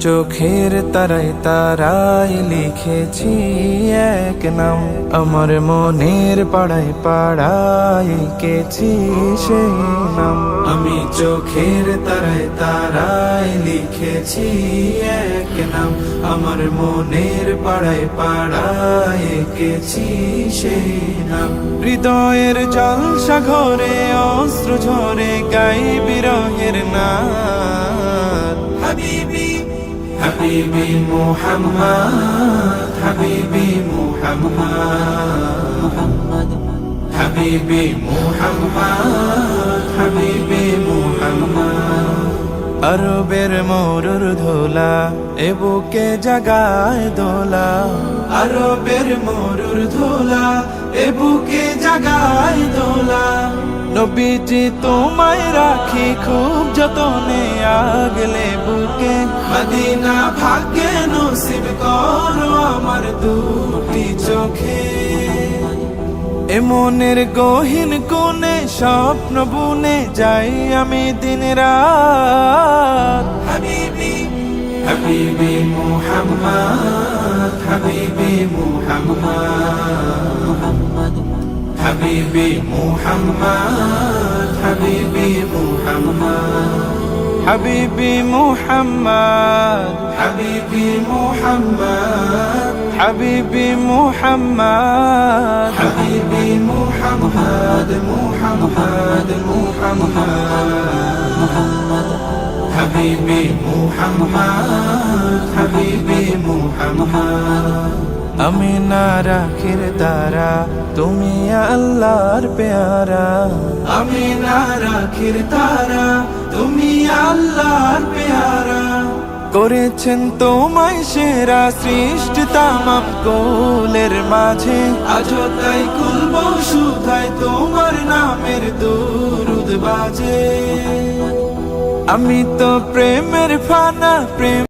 চোখের তারায় তারায় লিখেছি এক নাম, আমার মনের পাড়ায় পাড়ায় এঁকেছি সেই নাম। আমি চোখের তারায় তারায় লিখেছি এক নাম, আমার মনের পাড়ায় পাড়ায় এঁকেছি সেই নাম। হৃদয়ের জল সাগরে অস্ত্র ঝরে গাই বিরহের নাম। হাবিবি হাবিবি মুহাম্মদ, হাবিবি মুহাম্মদ, হাবিবি মুহাম্মদ, হাবিবি মুহাম্মদ। আরবের মরুর ধোলা এ বুকে জাগায় দোলা, আরবের মরুর ধোলা এ বুকে জাগায় দোলা। নবীজি তোমায় রাখি খুব যতনে আগলে বুকে, মদিনা ভাগ্যে নসিব করো আমার দুটি চোখে। এ মনের গহীন কোণে স্বপ্ন বুনে যাই আমি দিন রাত। হাবিবি হাবিবি মুহাম্মদ, হাবিবি মুহাম্মদ, হাবিবি মুহাম্মদ, হাবিবি মুহাম্মদ, হাবিবি মুহাম্মদ, হাবিবি মুহাম্মদ, হাবিবি মুহাম্মদ, হাবিবি মুহাম্মদ, মুহাম্মদ, মুহাম্মদ, হাবিবি মুহাম্মদ, হাবিবি মুহাম্মদ। আমি না রাখির তারা তুমি আল্লাহর পেয়ারা, আমি না রাখির তারা তুমি আল্লাহর পেয়ারা। করেছেন তোমায় সেরা সৃষ্টি তামাম কোলের মাঝে, আজও তাই কুলব শুধায় তোমার নামের দুরুদ বাজে। আমি তো প্রেমের ফানা প্রেম